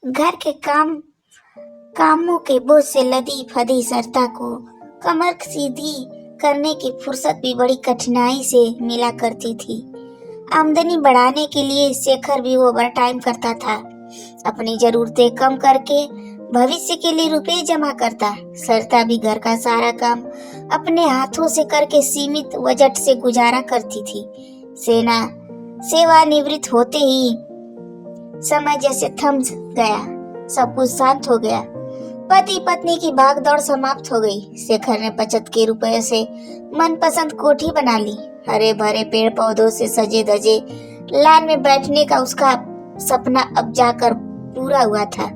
घर के कामों के बोझ से लदी फदी सरता को कमर सीधी करने की फुर्सत भी बड़ी कठिनाई से मिला करती थी। आमदनी बढ़ाने के लिए शेखर भी ओवर टाइम करता था। अपनी जरूरतें कम करके भविष्य के लिए रुपए जमा करता। सरता भी घर का सारा काम अपने हाथों से करके सीमित बजट से गुजारा करती थी। सेवानिवृत्त होते ही समय जैसे थम गया, सब कुछ शांत हो गया। पति पत्नी की भागदौड़ समाप्त हो गई। शेखर ने बचत के रुपए से मनपसंद कोठी बना ली। हरे भरे पेड़ पौधों से सजे धजे लॉन में बैठने का उसका सपना अब जाकर पूरा हुआ था।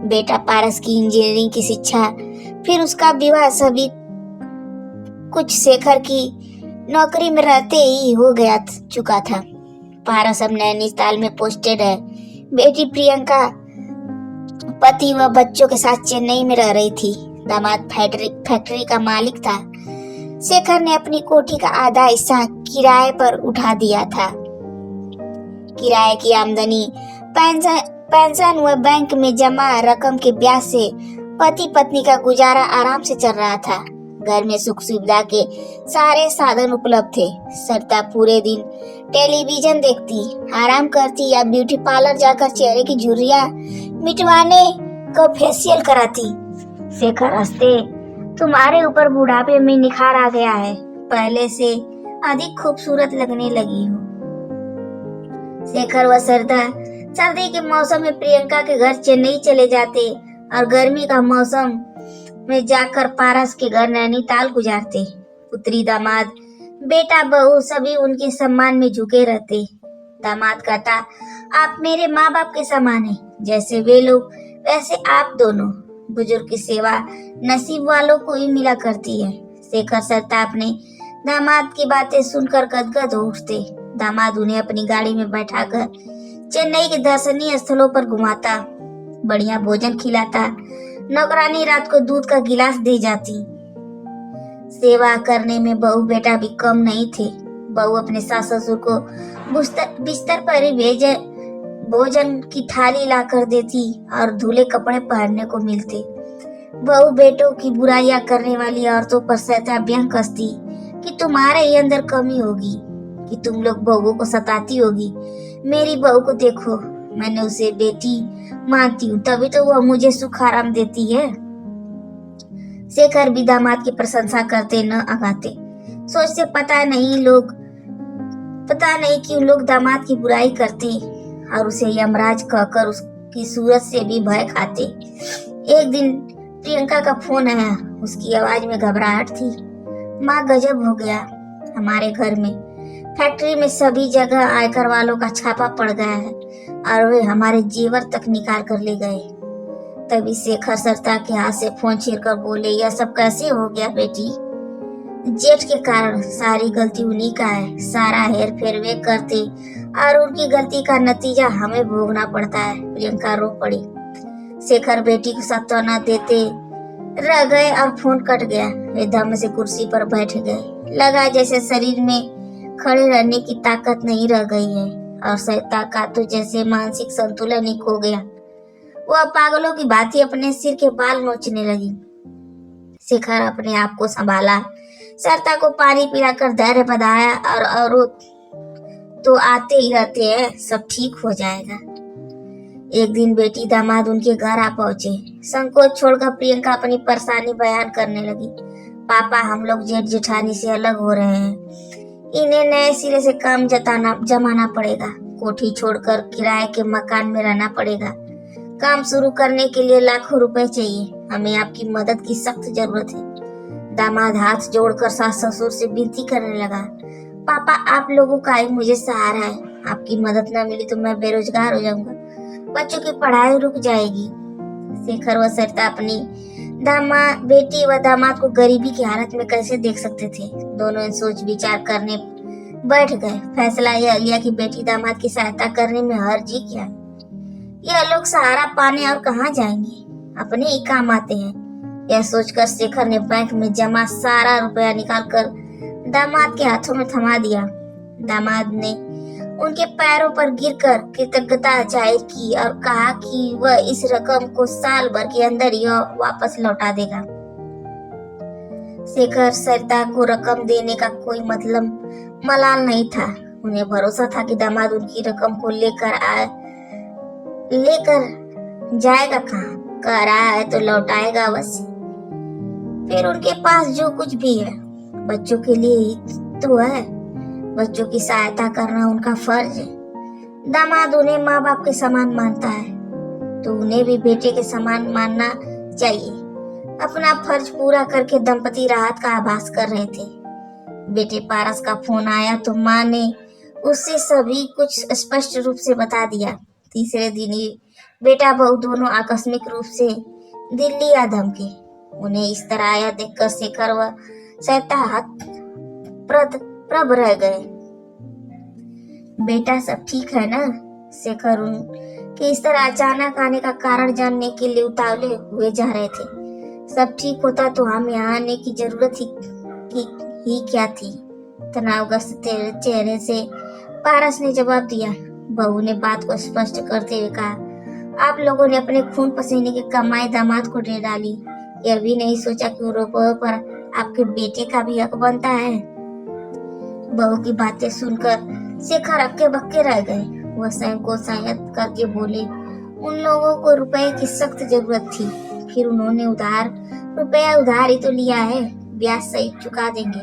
बेटा पारस की इंजीनियरिंग की शिक्षा, फिर उसका विवाह, सभी कुछ शेखर की नौकरी में रहते ही हो गया चुका था। पारस अब नैनीताल में पोस्टेड है। बेटी प्रियंका पति व बच्चों के साथ चेन्नई में रह रही थी। दामाद फैक्ट्री का मालिक था। शेखर ने अपनी कोठी का आधा हिस्सा किराए पर उठा दिया था। किराए की आमदनी, पेंशन व बैंक में जमा रकम के ब्याज से पति पत्नी का गुजारा आराम से चल रहा था। घर में सुख सुविधा के सारे साधन उपलब्ध थे। सरता पूरे दिन टेलीविजन देखती, आराम करती या ब्यूटी पार्लर जाकर चेहरे की झुर्रियां मिटवाने को फेशियल कराती। शेखर हंसते, तुम्हारे ऊपर बुढ़ापे में निखार आ गया है, पहले से अधिक खूबसूरत लगने लगी हो। शेखर व सरदा सर्दी के मौसम में प्रियंका के घर चेन्नई चले जाते और गर्मी का मौसम में जाकर पारस के घर नैनीताल गुजारते। पुत्री दामाद बेटा बहू सभी उनके सम्मान में झुके रहते। दामाद कहता, आप मेरे माँ बाप के समान हैं, जैसे वे लोग वैसे आप दोनों। बुजुर्ग की सेवा नसीब वालों को ही मिला करती है। शेखर सरता अपने दामाद की बातें सुनकर गदगद हो उठते। दामाद उन्हें अपनी गाड़ी में बैठाकर चेन्नई के दर्शनीय स्थलों पर घुमाता, बढ़िया भोजन खिलाता। नौकरानी रात को दूध का गिलास दे जाती। सेवा करने में बहू बेटा भी कम नहीं थे। बहू अपने सास ससुर को बिस्तर पर ही भोजन की थाली ला कर देती और धुले कपड़े पहनने को मिलते। बहू बेटों की बुराइयां करने वाली औरतों पर सैता व्यंग कसती कि तुम्हारे ही अंदर कमी होगी, कि तुम लोग बहू को सताती होगी। मेरी बहू को देखो, मैंने उसे बेटी मानती हूँ, तभी तो वह मुझे सुख आराम देती है। शेखर भी दामाद की प्रशंसा करते न अगाते। सोचते पता नहीं क्यों लोग दामाद की बुराई करते और उसे यमराज कहकर उसकी सूरत से भी भय खाते। एक दिन प्रियंका का फोन आया। उसकी आवाज में घबराहट थी। माँ, गजब हो गया हमारे घर में। फैक्ट्री में सभी जगह आयकर वालों का छापा पड़ गया है और वे हमारे जेवर तक निकाल कर ले गए। तभी शेखर सरता के हाथ से फोन छीनकर बोले, यह सब कैसे हो गया बेटी? जेठ के कारण सारी गलती उन्हीं का है। सारा हेर फेर वे करते और उनकी गलती का नतीजा हमें भोगना पड़ता है। प्रियंका रो पड़ी। शेखर बेटी को सांत्वना देते रह गए और फोन कट गया। वे धम से कुर्सी पर बैठ गए। लगा जैसे शरीर में खड़े रहने की ताकत नहीं रह गई है और सहिता का तो जैसे मानसिक संतुलन ही खो गया। वह पागलों की भांति अपने सिर के बाल नोचने लगी। शेखर अपने आप को संभाला, सरता को पानी पिलाकर धैर्य बंधाया और तो आते ही रहते हैं, सब ठीक हो जाएगा। एक दिन बेटी दामाद उनके घर आ पहुंचे। संकोच छोड़कर प्रियंका अपनी परेशानी बयान करने लगी। पापा, हम लोग जेठ जेठानी से अलग हो रहे हैं। इन्हें नए सिरे से काम जमाना पड़ेगा। कोठी छोड़कर किराए के मकान में रहना पड़ेगा। काम शुरू करने के लिए लाखों रुपए चाहिए। हमें आपकी मदद की सख्त जरूरत है। दामाद हाथ जोड़कर सास ससुर से विनती करने लगा। पापा, आप लोगों का ही मुझे सहारा है। आपकी मदद न मिली तो मैं बेरोजगार हो जाऊंगा। बच्चों की पढ़ाई रुक जाएगी। शेखर व सरिता अपनी बेटी व दामाद को गरीबी की हालत में कैसे देख सकते थे। दोनों सोच विचार करने बैठ गए। फैसला यह लिया कि बेटी दामाद की सहायता करने में हर्ज ही क्या। यह लोग सहारा पाने और कहाँ जाएंगे, अपने ही काम आते हैं। यह सोचकर शेखर ने बैंक में जमा सारा रुपया निकालकर दामाद के हाथों में थमा दिया। दामाद ने उनके पैरों पर गिरकर कृतज्ञता जाहिर की और कहा कि वह इस रकम को साल भर के अंदर ही वापस लौटा देगा। शेखर सरिता को रकम देने का कोई मतलब मलाल नहीं था। उन्हें भरोसा था कि दामाद उनकी रकम को लेकर जाएगा कहाँ, कर आया है तो लौटाएगा अवश्य। फिर उनके पास जो कुछ भी है बच्चों के लिए ही तो है। बच्चों की सहायता करना उनका फर्ज है। दामाद उन्हें माँ बाप के समान मानता है तो उन्हें भी बेटे के समान मानना चाहिए। अपना फर्ज पूरा करके दंपति राहत का आभास कर रहे थे। बेटे पारस का फोन आया तो माँ ने उससे सभी कुछ स्पष्ट रूप से बता दिया। तीसरे दिन ही बेटा बहू दोनों आकस्मिक रूप से दिल्ली आ धमके। उन्हें इस तरह आया देखकर शेखर व सरिता प्रभ रह गए। बेटा सब ठीक है ना? शेखर उनके इस तरह अचानक आने का कारण जानने के लिए उतावले हुए जा रहे थे। सब ठीक होता तो हम यहाँ आने की जरूरत ही क्या थी? तनावग्रस्त चेहरे से पारस ने जवाब दिया। बहू ने बात को स्पष्ट करते हुए कहा, आप लोगों ने अपने खून पसीने की कमाई दामाद को दे डाली। यह भी नहीं सोचा कि रुपयों पर आपके बेटे का भी हक बनता है। बहू की बातें सुनकर शेखर अक्के बक्के रह गए। वह स्वयं को संयत करके बोले, उन लोगों को रुपए की सख्त जरूरत थी। फिर उन्होंने रुपया उधार ही तो लिया है, ब्याज सहित चुका देंगे।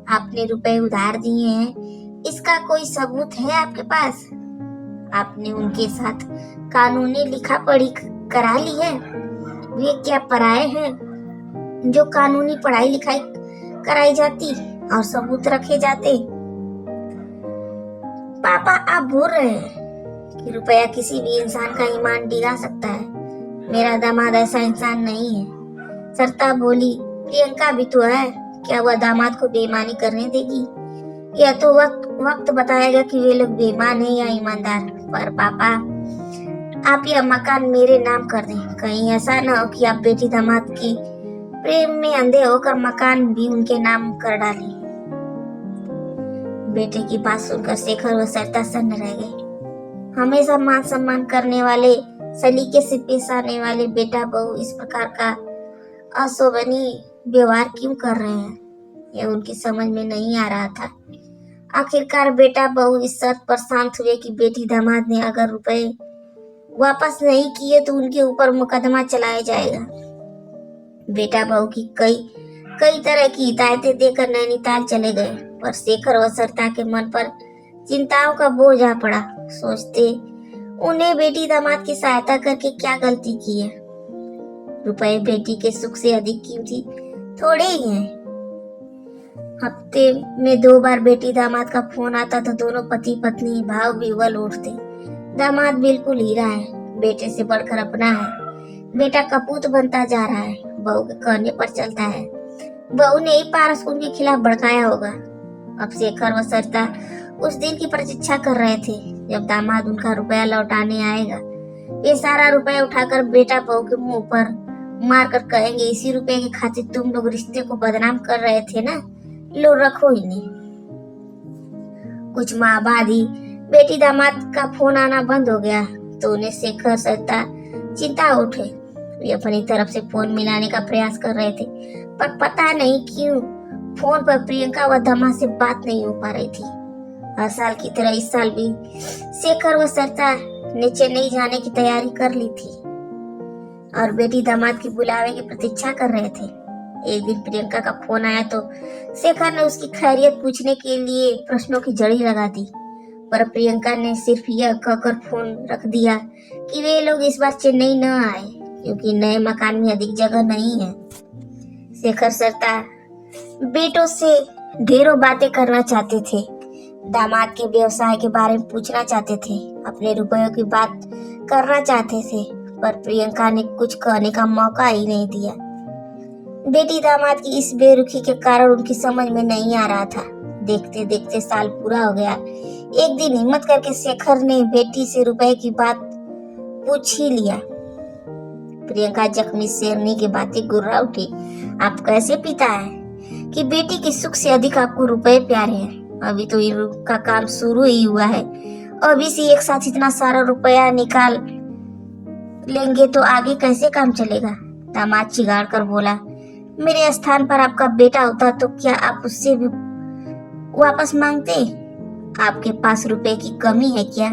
आपने रुपए उधार दिए हैं, इसका कोई सबूत है आपके पास? आपने उनके साथ कानूनी लिखा पढ़ी करा ली है? वे क्या पराये हैं जो कानूनी पढ़ाई लिखाई कराई जाती और सबूत रखे जाते? पापा आप भूल रहे हैं कि रुपया किसी भी इंसान का ईमान डिगा सकता है। मेरा दामाद ऐसा इंसान नहीं है। सरिता बोली, प्रियंका भी तो है, क्या वह दामाद को बेईमानी करने देगी? यह तो वक्त बताएगा कि वे लोग बेईमान है या ईमानदार। पर पापा आप यह मकान मेरे नाम कर दें। कहीं ऐसा न हो कि आप बेटी दामाद की प्रेम में अंधे होकर मकान भी उनके नाम कर डालें। बेटे की बात सुनकर शेखर व सरिता सन्न रह गए। हमेशा मान सम्मान करने वाले, सलीके से पेश आने वाले बेटा बहू इस प्रकार का अशोभनीय व्यवहार क्यों कर रहे हैं, यह उनकी समझ में नहीं आ रहा था। आखिरकार बेटा बहू इस शर्त पर शांत हुए कि बेटी दामाद ने अगर रुपए वापस नहीं किए तो उनके ऊपर मुकदमा चलाया जाएगा। बेटा बहू की कई तरह की हिदायतें देकर नैनीताल चले गए, पर शेखर व सरिता के मन पर चिंताओं का बोझ आ पड़ा। सोचते उन्हें बेटी दामाद की सहायता करके क्या गलती की है। रुपए बेटी के सुख से अधिक कीमती थोड़े ही हैं। हफ्ते में 2 बार बेटी दामाद का फोन आता तो दोनों पति पत्नी भाव विवल उठते। दामाद बिल्कुल हीरा है, बेटे से बढ़कर अपना है। बेटा कपूत बनता जा रहा है, बहू के कहने पर चलता है। बहू ने ही पारस को उनके खिलाफ भड़काया होगा। अब शेखर व सरिता उस दिन की प्रतीक्षा कर रहे थे जब दामाद उनका रुपया लौटाने आएगा। ये सारा रुपया उठाकर बेटा बहू के मुंह पर मार कर कहेंगे, इसी रुपए की खातिर तुम लोग रिश्ते को बदनाम कर रहे थे ना, लो रखो इन्हें। कुछ माह बाद ही बेटी दामाद का फोन आना बंद हो गया तो उन्हें शेखर सरिता चिंता उठे। वे अपनी तरफ से फोन मिलाने का प्रयास कर रहे थे, पर पता नहीं क्यों फोन पर प्रियंका व दमा से बात नहीं हो पा रही थी। हर साल की तरह इस साल भी शेखर व सरिता ने चेन्नई जाने की तैयारी कर ली थी और बेटी दामाद की बुलावे की प्रतीक्षा कर रहे थे। एक दिन प्रियंका का फोन आया तो शेखर ने उसकी खैरियत पूछने के लिए प्रश्नों की झड़ी लगा दी, पर प्रियंका ने सिर्फ यह कहकर फोन रख दिया कि वे लोग इस बार चेन्नई न आए क्योंकि नए मकान में अधिक जगह नहीं है। शेखर सरिता बेटों से ढेरों बातें करना चाहते थे, दामाद के व्यवसाय के बारे में पूछना चाहते थे, अपने रुपयों की बात करना चाहते थे, पर प्रियंका ने कुछ कहने का मौका ही नहीं दिया। बेटी दामाद की इस बेरुखी के कारण उनकी समझ में नहीं आ रहा था। देखते देखते साल पूरा हो गया। एक दिन हिम्मत करके शेखर ने बेटी से रुपए की बात पूछ ही लिया। प्रियंका जख्मी शेरनी की बातें गुर्रा उठी। आप कैसे पिता है कि बेटी के सुख से अधिक आपको रुपए प्यारे हैं? अभी तो इनका काम शुरू ही हुआ है। अभी से एक साथ इतना सारा रुपया निकाल लेंगे तो आगे कैसे काम चलेगा? दामाद चिढ़ कर बोला, मेरे स्थान पर आपका बेटा होता तो क्या आप उससे भी वापस मांगते? आपके पास रुपए की कमी है क्या?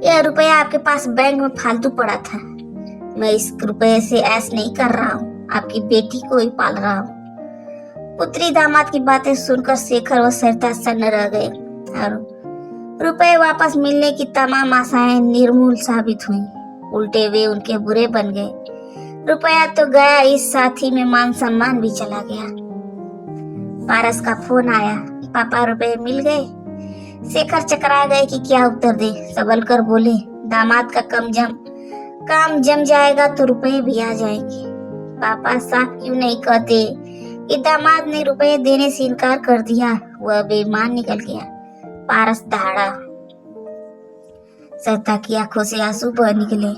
यह रुपया आपके पास बैंक में फालतू पड़ा था। मैं इस रुपये से ऐश नहीं कर रहा हूँ, आपकी बेटी को ही पाल रहा हूँ। पुत्री दामाद की बातें सुनकर शेखर व सरिता सन्न रह गए और रुपए वापस मिलने की तमाम आशाएं निर्मूल साबित हुई। उल्टे वे उनके बुरे बन गए। रुपया तो गया, इस साथी में मान सम्मान भी चला गया। पारस का फोन आया, पापा रुपए मिल गए। शेखर चकरा गए कि क्या उत्तर दे। सबल कर बोले, दामाद का काम जम जाएगा तो रुपए भी आ जाएंगे। पापा साफ क्यों नहीं कहते कि दामाद ने रुपए देने से इनकार कर दिया, वह बेईमान निकल गया। पारस दहाड़ा। सरिता की आंखों से आंसू बह निकले।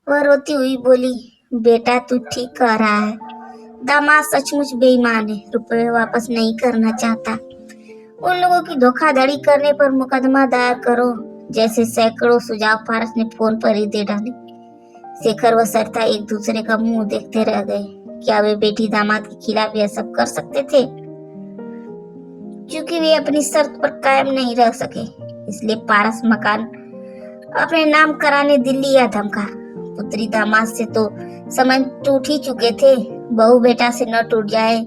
वह रोती हुई बोली, बेटा तू ठीक कह रहा है, दामाद सचमुच बेईमान है, रुपए वापस नहीं करना चाहता। उन लोगों की धोखाधड़ी करने पर मुकदमा दायर करो, जैसे सैकड़ों सुझाव पारस ने फोन पर ही दे डाले। शेखर व सरिता एक दूसरे का मुंह देखते रह गए। क्या वे बेटी दामाद के खिलाफ यह सब कर सकते थे? क्योंकि वे अपनी शर्त पर कायम नहीं रह सके, इसलिए पारस मकान अपने नाम कराने दिल्ली आ धमका। पुत्री दामाद से तो संबंध टूट ही चुके थे, बहू बेटा से न टूट जाए,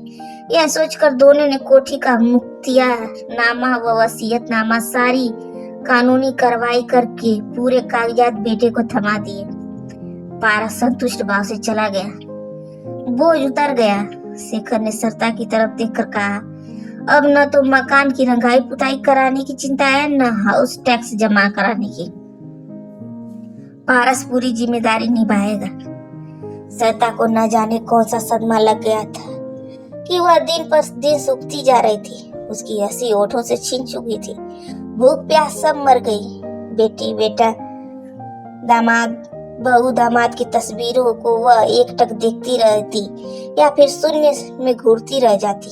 यह सोचकर दोनों ने कोठी का मुख्तियारनामा व वसीयतनामा सारी कानूनी कार्रवाई करके पूरे कागजात बेटे को थमा दिए। पारस संतुष्ट भाव से चला गया। बोझ उतर गया। शेखर ने सरिता की तरफ देखकर कहा, अब न तो मकान की रंगाई पुताई कराने की चिंता है, न हाउस टैक्स जमा कराने की। पारस पूरी जिम्मेदारी निभाएगा। सरिता को न जाने कौन सा सदमा लग गया था कि वह दिन पर दिन सूखती जा रही थी। उसकी हंसी होठों से छीन चुकी थी। भूख प्यास सब मर गई। बेटी बेटा दामाद बहू दामाद की तस्वीरों को वह एकटक देखती रहती या फिर शून्य में घूरती रह जाती।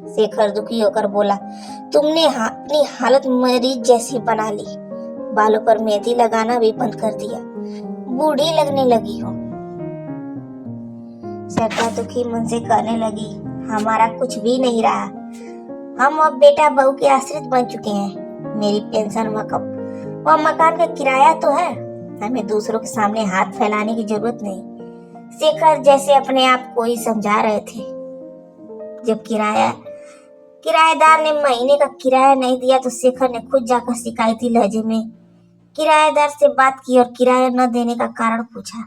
शेखर दुखी होकर बोला, तुमने अपनी हालत मरीज जैसी बना ली, बालों पर मेहंदी लगाना भी बंद कर दिया, बूढ़ी लगने लगी हो। सरिता दुखी मन से कहने लगी, हमारा कुछ भी नहीं रहा, हम अब बेटा बहू के आश्रित बन चुके हैं। मेरी पेंशन व मकान का किराया तो है, हमें दूसरों के सामने हाथ फैलाने की जरूरत नहीं। शेखर जैसे अपने आप को ही समझा रहे थे। जब किराएदार ने महीने का किराया नहीं दिया तो शेखर ने खुद जाकर शिकायती लहजे में किराएदार से बात की और किराया न देने का कारण पूछा।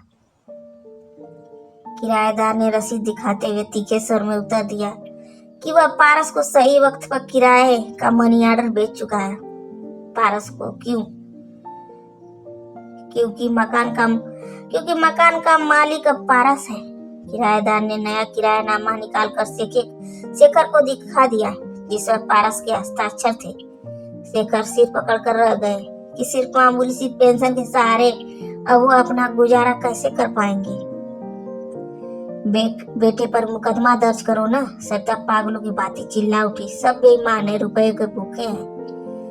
किराएदार ने रसीद दिखाते हुए तीखे स्वर में उत्तर दिया कि वह पारस को सही वक्त पर किराए का मनी ऑर्डर बेच चुका है। पारस को क्यों? क्योंकि मकान का मालिक अब पारस है। किराएदार ने नया किरायानामा निकालकर शेखर को दिखा दिया, जिस पर पारस के हस्ताक्षर थे। शेखर सिर पकड़कर रह गए कि सिर्फ मामूली सी पेंशन के सहारे अब वो अपना गुजारा कैसे कर पाएंगे। बेटे पर मुकदमा दर्ज करो ना। सरिता पागलों की बातें चिल्ला उठी, सब बेईमान है, रुपए के भूखे हैं।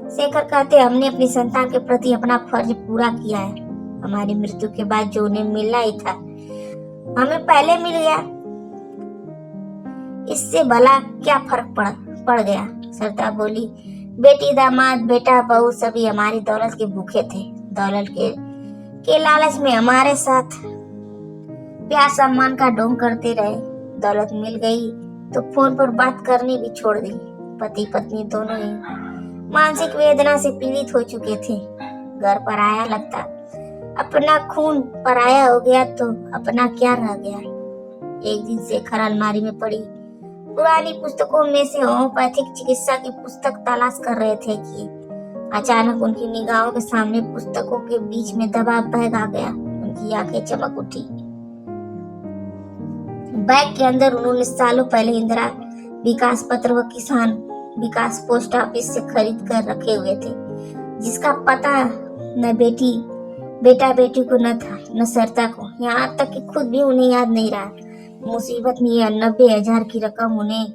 शेखर कहते, हमने अपनी संतान के प्रति अपना फर्ज पूरा किया है। हमारी मृत्यु के बाद जो उन्हें मिलना ही था हमें पहले मिल गया, इससे भला क्या फर्क पड़ गया। सरिता बोली, बेटी दामाद बेटा बहू सभी हमारी दौलत के भूखे थे। दौलत के लालच में हमारे साथ प्यार सम्मान का ढोंग करते रहे। दौलत मिल गई तो फोन पर बात करनी भी छोड़ दी। पति पत्नी दोनों ही मानसिक वेदना से पीड़ित हो चुके थे। घर पर आया लगता अपना खून पराया हो गया तो अपना क्या रह गया। एक दिन शेखर अलमारी में पड़ी पुरानी पुस्तकों में से होम्योपैथिक चिकित्सा की पुस्तक तलाश कर रहे थे कि अचानक उनकी निगाहों के सामने पुस्तकों के बीच में दबा बैग आ गया। उनकी आंखें चमक उठी। बैग के अंदर उन्होंने सालों पहले इंदिरा विकास पत्र व किसान विकास पोस्ट ऑफिस से खरीद कर रखे हुए थे, जिसका पता न बेटा बेटी को न था न सरिता को, यहाँ तक कि खुद भी उन्हें याद नहीं रहा। मुसीबत में यह 90,000 की रकम उन्हें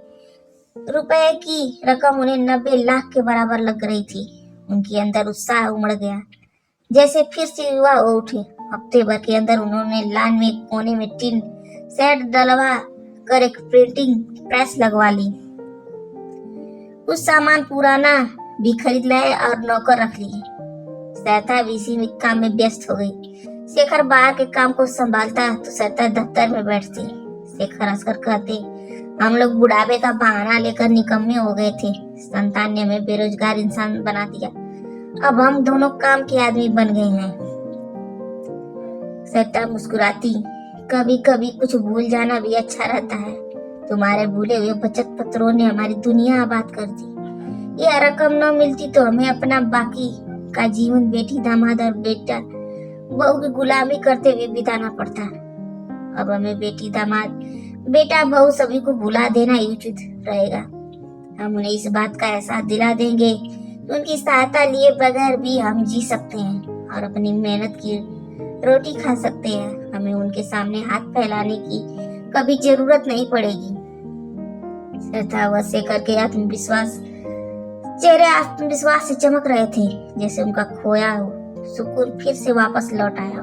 रुपए की रकम उन्हें 90 लाख के बराबर लग रही थी। उनके अंदर उत्साह उमड़ गया, जैसे फिर से युवा हो उठे। हफ्ते भर के अंदर उन्होंने लान में एक कोने में टीन सेट डलवा कर एक प्रिंटिंग प्रेस लगवा ली। कुछ सामान पुराना भी खरीद लाए और नौकर रख लिए। सरिता भी इसी में काम में व्यस्त हो गई। शेखर बाहर के काम को संभालता तो सरिता दफ्तर में बैठती। शेखर हंसकर कहते, हम लोग बुढ़ापे का बहाना लेकर निकम्मे हो गए थे। संतान ने हमें बेरोजगार इंसान बना दिया। अब हम दोनों काम के आदमी बन गए हैं। सरिता मुस्कुराती, कभी कभी कुछ भूल जाना भी अच्छा रहता है। तुम्हारे भूले हुए बचत पत्रों ने हमारी दुनिया आबाद कर दी। ये रकम न मिलती तो हमें अपना बाकी का जीवन बेटी दामाद और बेटा बहू की गुलामी करते हुए बिताना पड़ता। अब हमें बेटी दामाद बेटा बहू सभी को भुला देना ही उचित रहेगा। हम उन्हें इस बात का एहसास दिला देंगे कि उनकी सहायता लिए बगैर भी हम जी सकते हैं और अपनी मेहनत की रोटी खा सकते हैं। हमें उनके सामने हाथ फैलाने की कभी जरूरत नहीं पड़ेगी। सरिता व शेखर के चेहरे आत्मविश्वास से चमक रहे थे, जैसे उनका खोया सुकून फिर से वापस लौट आया।